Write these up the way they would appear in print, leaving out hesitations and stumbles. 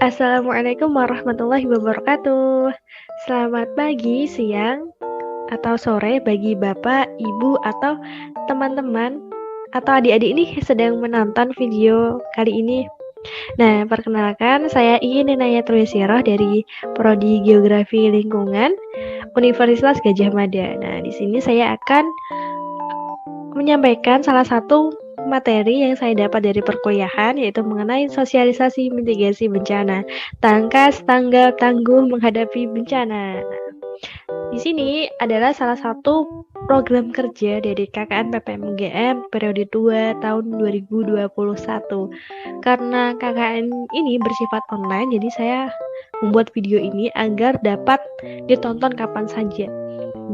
Assalamualaikum warahmatullahi wabarakatuh. Selamat pagi, siang, atau sore bagi Bapak, Ibu, atau teman-teman atau adik-adik nih sedang menonton video kali ini. Nah, perkenalkan saya Inaya Trulisirah dari Prodi Geografi Lingkungan Universitas Gadjah Mada. Nah, di sini saya akan menyampaikan salah satu materi yang saya dapat dari perkuliahan, yaitu mengenai sosialisasi mitigasi bencana, tangkas, tanggap, tangguh menghadapi bencana. Nah, di sini adalah salah satu program kerja dari KKN PPM UGM periode 2 tahun 2021. Karena KKN ini bersifat online, jadi saya membuat video ini agar dapat ditonton kapan saja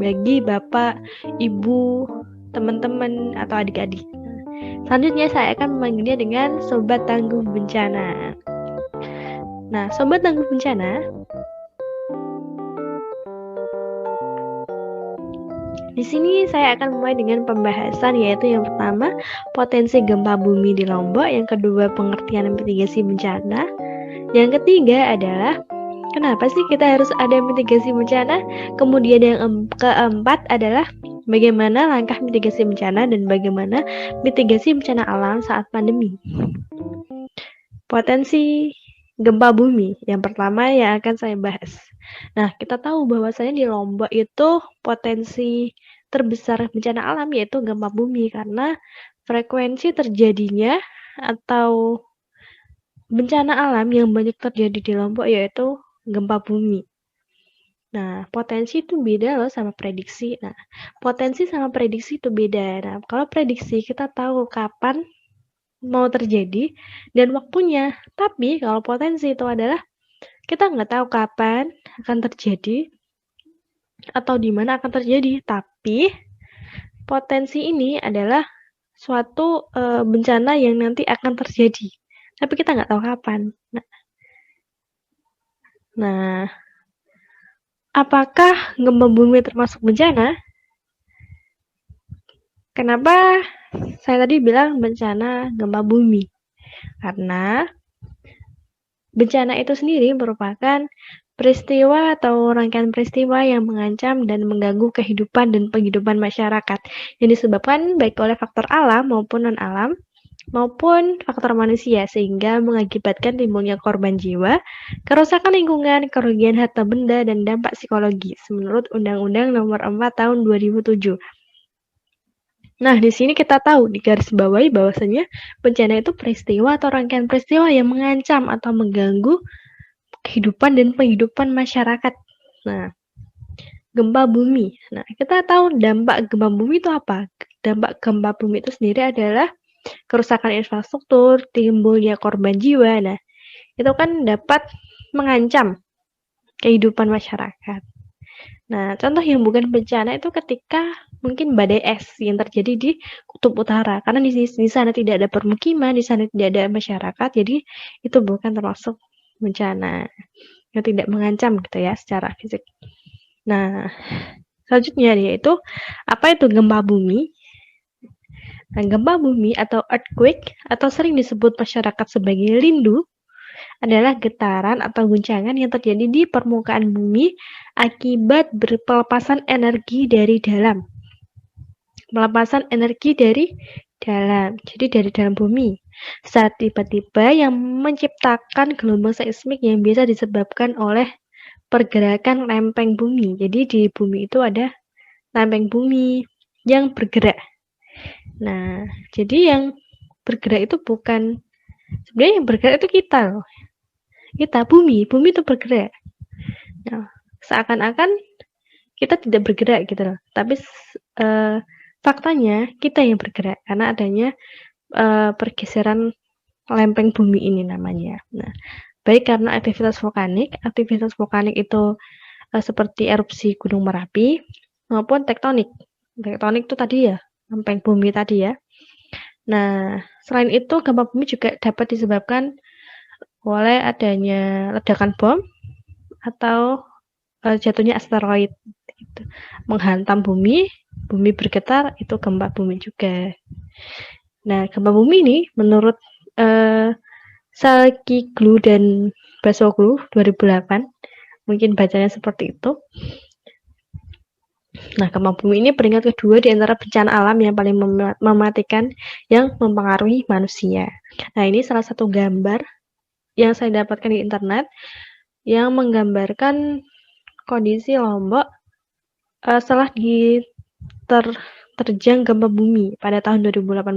bagi Bapak, Ibu, teman-teman, atau adik-adik. Selanjutnya saya akan memanggilnya dengan Sobat Tangguh Bencana. Nah, Sobat Tangguh Bencana, di sini saya akan mulai dengan pembahasan, yaitu yang pertama, potensi gempa bumi di Lombok, yang kedua, pengertian mitigasi bencana, yang ketiga adalah kenapa sih kita harus ada mitigasi bencana, kemudian yang keempat adalah bagaimana langkah mitigasi bencana dan bagaimana mitigasi bencana alam saat pandemi. Potensi gempa bumi yang pertama yang akan saya bahas. Nah, kita tahu bahwasanya di Lombok itu potensi terbesar bencana alam yaitu gempa bumi karena frekuensi terjadinya atau bencana alam yang banyak terjadi di Lombok yaitu gempa bumi. Nah, potensi itu beda loh sama prediksi. Nah, potensi sama prediksi itu beda. Nah, kalau prediksi kita tahu kapan mau terjadi dan waktunya. Tapi kalau potensi itu adalah kita nggak tahu kapan akan terjadi atau di mana akan terjadi. Tapi potensi ini adalah suatu bencana yang nanti akan terjadi. Tapi kita nggak tahu kapan. Nah, apakah gempa bumi termasuk bencana? Kenapa saya tadi bilang bencana gempa bumi? Karena bencana itu sendiri merupakan peristiwa atau rangkaian peristiwa yang mengancam dan mengganggu kehidupan dan penghidupan masyarakat yang disebabkan baik oleh faktor alam maupun non-alam maupun faktor manusia sehingga mengakibatkan timbulnya korban jiwa, kerusakan lingkungan, kerugian harta benda, dan dampak psikologis menurut Undang-Undang Nomor 4 Tahun 2007. Nah, di sini kita tahu di garis bawahi bahwasanya bencana itu peristiwa atau rangkaian peristiwa yang mengancam atau mengganggu kehidupan dan penghidupan masyarakat. Nah, gempa bumi. Nah, kita tahu dampak gempa bumi itu apa? Dampak gempa bumi itu sendiri adalah kerusakan infrastruktur, timbulnya korban jiwa. Nah, itu kan dapat mengancam kehidupan masyarakat. Nah, contoh yang bukan bencana itu ketika mungkin badai es yang terjadi di kutub utara. Karena di sana tidak ada permukiman, di sana tidak ada masyarakat, jadi itu bukan termasuk bencana yang tidak mengancam gitu ya secara fisik. Nah, selanjutnya yaitu apa itu gempa bumi? Nah, gempa bumi atau earthquake atau sering disebut masyarakat sebagai lindu adalah getaran atau guncangan yang terjadi di permukaan bumi akibat pelepasan energi dari dalam. Pelepasan energi dari dalam, jadi dari dalam bumi. Saat tiba-tiba yang menciptakan gelombang seismik yang bisa disebabkan oleh pergerakan lempeng bumi. Jadi di bumi itu ada lempeng bumi yang bergerak. Nah, jadi yang bergerak itu bukan, sebenarnya yang bergerak itu kita loh. Kita, bumi itu bergerak. Nah, seakan-akan kita tidak bergerak gitu loh. Tapi faktanya kita yang bergerak karena adanya pergeseran lempeng bumi ini namanya. Nah, baik karena aktivitas vulkanik itu seperti erupsi Gunung Merapi maupun tektonik. Tektonik itu tadi ya, lempeng bumi tadi ya. Nah, selain itu gempa bumi juga dapat disebabkan oleh adanya ledakan bom atau jatuhnya asteroid gitu. Menghantam bumi bergetar, itu gempa bumi juga. Nah, gempa bumi ini menurut Salkiglu dan Basoglu 2008, mungkin bacanya seperti itu. Nah, gempa bumi ini peringkat kedua di antara bencana alam yang paling mematikan yang mempengaruhi manusia. Nah, ini salah satu gambar yang saya dapatkan di internet yang menggambarkan kondisi Lombok setelah terjang gempa bumi pada tahun 2018.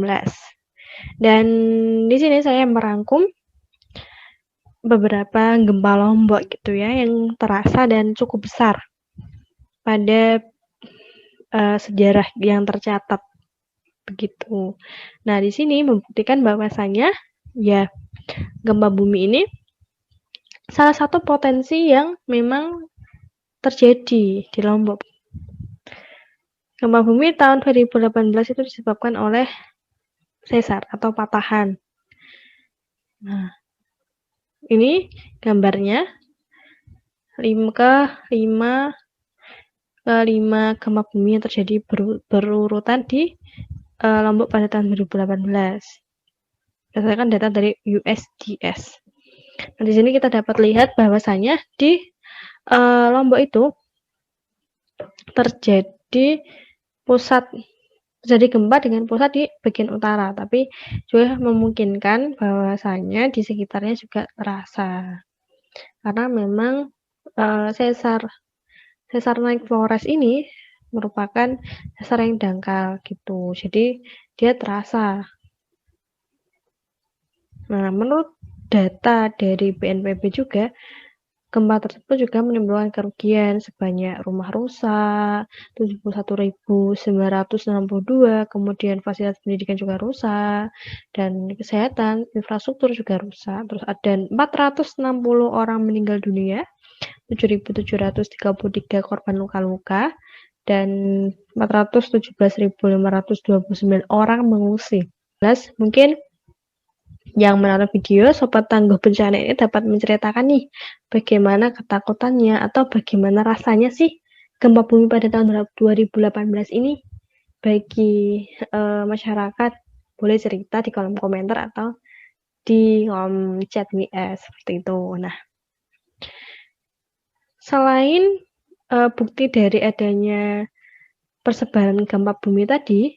Dan di sini saya merangkum beberapa gempa Lombok gitu ya yang terasa dan cukup besar pada sejarah yang tercatat begitu. Nah, di sini membuktikan bahwasanya ya gempa bumi ini salah satu potensi yang memang terjadi di Lombok. Gempa bumi tahun 2018 itu disebabkan oleh sesar atau patahan. Nah, ini gambarnya 5 gempa bumi yang terjadi berurutan di Lombok pada tahun 2018. Berdasarkan data dari USGS. Nah, di sini kita dapat lihat bahwasanya di Lombok itu terjadi gempa dengan pusat di bagian utara, tapi juga memungkinkan bahwasanya di sekitarnya juga terasa. Karena memang sesar naik Flores ini merupakan sesar yang dangkal gitu. Jadi dia terasa. Nah, menurut data dari BNPB juga gempa tersebut juga menimbulkan kerugian sebanyak rumah rusak 71.962, kemudian fasilitas pendidikan juga rusak, dan kesehatan, infrastruktur juga rusak. Terus ada 460 orang meninggal dunia, 7.733 korban luka-luka, dan 417.529 orang mengungsi. Mungkin yang menonton video Sobat Tangguh Bencana ini dapat menceritakan nih bagaimana ketakutannya atau bagaimana rasanya sih gempa bumi pada tahun 2018 ini bagi masyarakat. Boleh cerita di kolom komentar atau di kolom chat WA seperti itu. Nah, selain bukti dari adanya persebaran gempa bumi tadi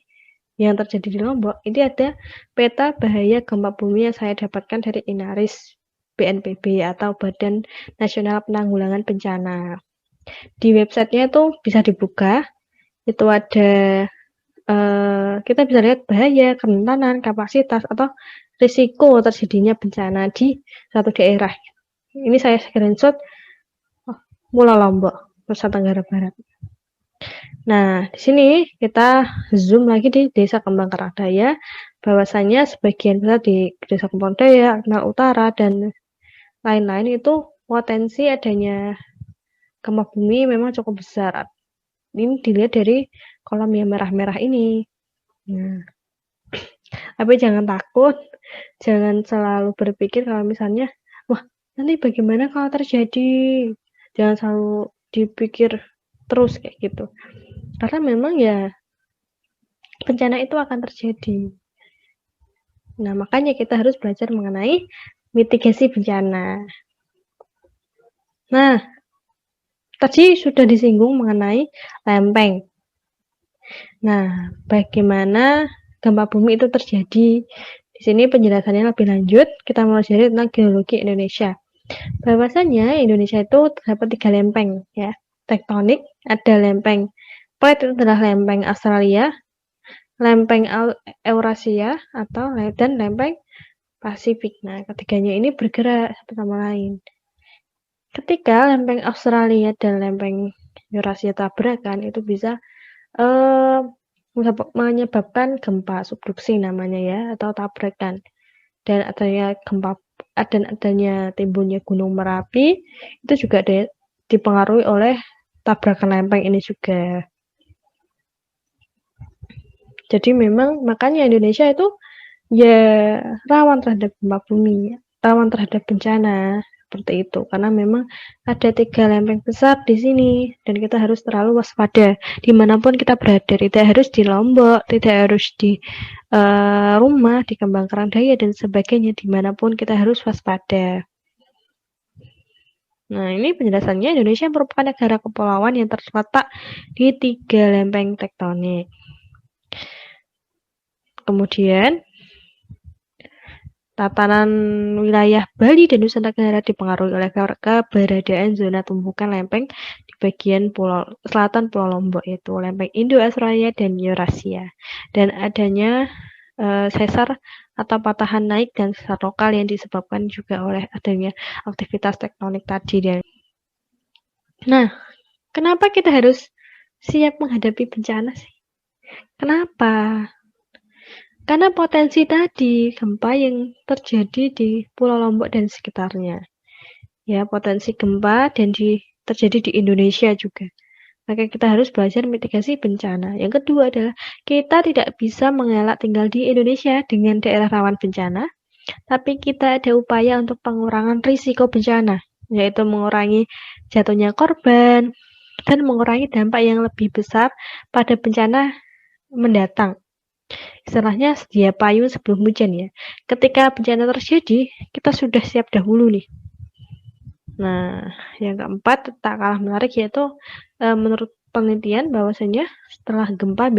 yang terjadi di Lombok, ini ada peta bahaya gempa bumi yang saya dapatkan dari INARIS BNPB atau Badan Nasional Penanggulangan Bencana. Di websitenya itu bisa dibuka, itu ada kita bisa lihat bahaya, kerentanan, kapasitas, atau risiko terjadinya bencana di satu daerah. Ini saya screenshot Mula Lombok, Nusa Tenggara Barat. Nah, di sini kita zoom lagi di Desa Kembang Karangdaya, bahwasanya sebagian besar di Desa Kembang Daya, Akmal Utara, dan lain-lain itu potensi adanya gempa bumi memang cukup besar. Ini dilihat dari kolam yang merah-merah ini. Nah, tapi jangan takut, jangan selalu berpikir kalau misalnya, wah nanti bagaimana kalau terjadi, jangan selalu dipikir terus kayak gitu. Karena memang ya bencana itu akan terjadi. Nah, makanya kita harus belajar mengenai mitigasi bencana. Nah, tadi sudah disinggung mengenai lempeng. Nah, bagaimana gempa bumi itu terjadi? Di sini penjelasannya lebih lanjut, kita mempelajari tentang geologi Indonesia. Bahwasanya Indonesia itu terdapat 3 lempeng ya. Tektonik, ada lempeng plate, itu adalah lempeng Australia, lempeng Eurasia dan lempeng Pasifik. Nah, ketiganya ini bergerak satu sama lain. Ketika lempeng Australia dan lempeng Eurasia tabrakan, itu bisa menyebabkan gempa subduksi namanya ya, atau tabrakan. Dan adanya timbulnya Gunung Merapi itu juga dipengaruhi oleh tabrakan lempeng ini juga. Jadi memang makanya Indonesia itu ya rawan terhadap gempa bumi, rawan terhadap bencana seperti itu, karena memang ada 3 lempeng besar di sini dan kita harus terlalu waspada dimanapun kita berada. Tidak harus di Lombok, tidak harus di rumah, di Kembang Karangdaya dan sebagainya, dimanapun kita harus waspada. Nah, ini penjelasannya Indonesia merupakan negara kepulauan yang terletak di 3 lempeng tektonik. Kemudian, tatanan wilayah Bali dan Nusa Tenggara dipengaruhi oleh keberadaan zona tumbukan lempeng di bagian selatan Pulau Lombok, yaitu lempeng Indo-Australia dan Eurasia, dan adanya sesar atau patahan naik dan sesar lokal yang disebabkan juga oleh adanya aktivitas tektonik tadi. Nah, kenapa kita harus siap menghadapi bencana sih? Kenapa? Karena potensi tadi gempa yang terjadi di Pulau Lombok dan sekitarnya. Ya, potensi gempa dan terjadi di Indonesia juga. Maka kita harus belajar mitigasi bencana. Yang kedua adalah kita tidak bisa mengelak tinggal di Indonesia dengan daerah rawan bencana, tapi kita ada upaya untuk pengurangan risiko bencana, yaitu mengurangi jatuhnya korban dan mengurangi dampak yang lebih besar pada bencana mendatang. Istilahnya sedia payung sebelum hujan ya. Ketika bencana terjadi, kita sudah siap dahulu nih. Nah, yang keempat tak kalah menarik yaitu menurut penelitian bahwasanya setelah gempa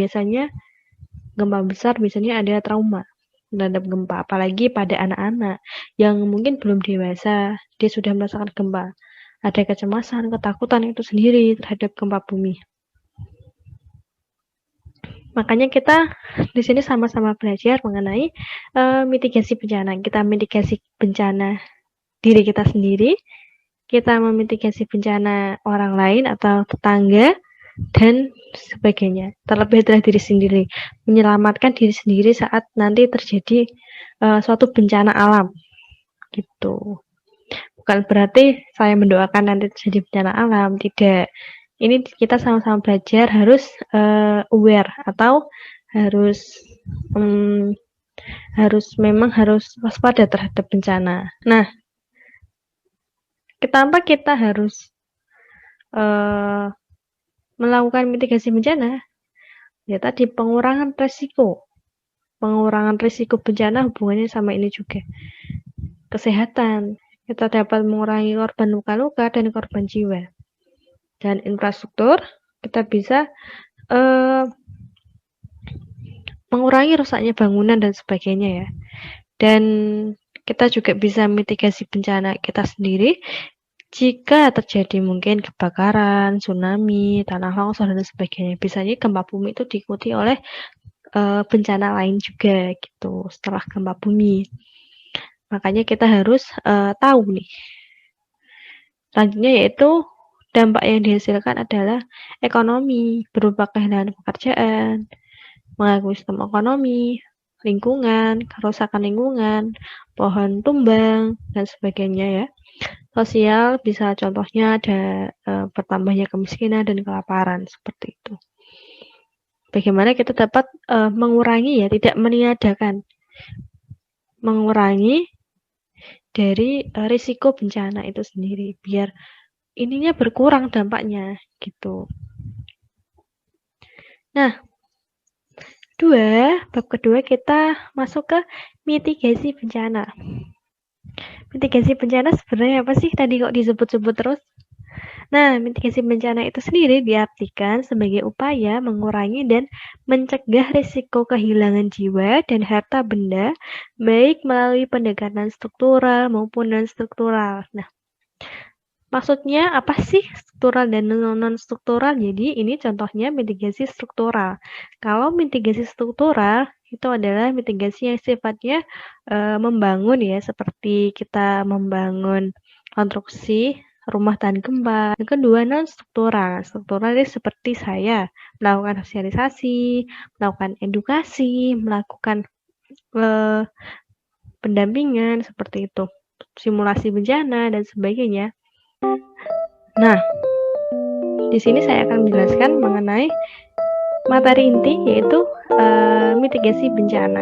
besar biasanya ada trauma terhadap gempa, apalagi pada anak-anak yang mungkin belum dewasa, dia sudah merasakan gempa. Ada kecemasan, ketakutan itu sendiri terhadap gempa bumi. Makanya kita di sini sama-sama belajar mengenai mitigasi bencana. Kita mitigasi bencana diri kita sendiri, kita memitigasi bencana orang lain atau tetangga, dan sebagainya. Terlebih dari diri sendiri, menyelamatkan diri sendiri saat nanti terjadi suatu bencana alam. Gitu. Bukan berarti saya mendoakan nanti terjadi bencana alam, tidak. Ini kita sama-sama belajar harus aware atau harus waspada terhadap bencana. Nah, kenapa kita harus melakukan mitigasi bencana? Ya tadi pengurangan risiko. Pengurangan risiko bencana hubungannya sama ini juga. Kesehatan. Kita dapat mengurangi korban luka-luka dan korban jiwa. Dan infrastruktur, kita bisa mengurangi rusaknya bangunan dan sebagainya ya. Dan kita juga bisa mitigasi bencana kita sendiri jika terjadi mungkin kebakaran, tsunami, tanah longsor dan sebagainya. Biasanya gempa bumi itu diikuti oleh bencana lain juga gitu setelah gempa bumi. Makanya kita harus tahu nih. Selanjutnya yaitu dampak yang dihasilkan adalah ekonomi berupa kehilangan pekerjaan, mengganggu sistem ekonomi, lingkungan, kerusakan lingkungan, pohon tumbang, dan sebagainya ya. Sosial bisa contohnya ada bertambahnya kemiskinan dan kelaparan seperti itu. Bagaimana kita dapat mengurangi ya, tidak meniadakan, mengurangi dari risiko bencana itu sendiri biar ininya berkurang dampaknya gitu. Nah, bab kedua kita masuk ke mitigasi bencana. Mitigasi bencana sebenarnya apa sih? Tadi kok disebut-sebut terus? Nah, mitigasi bencana itu sendiri diartikan sebagai upaya mengurangi dan mencegah risiko kehilangan jiwa dan harta benda, baik melalui pendekatan struktural maupun non-struktural. Nah, maksudnya apa sih struktural dan non-struktural? Jadi, ini contohnya mitigasi struktural. Kalau mitigasi struktural, itu adalah mitigasi yang sifatnya membangun ya, seperti kita membangun konstruksi rumah tahan gempa. Yang kedua, non-struktural. Struktural ini seperti saya melakukan sosialisasi, melakukan edukasi, melakukan pendampingan seperti itu, simulasi bencana dan sebagainya. Nah, di sini saya akan menjelaskan mengenai materi inti yaitu mitigasi bencana.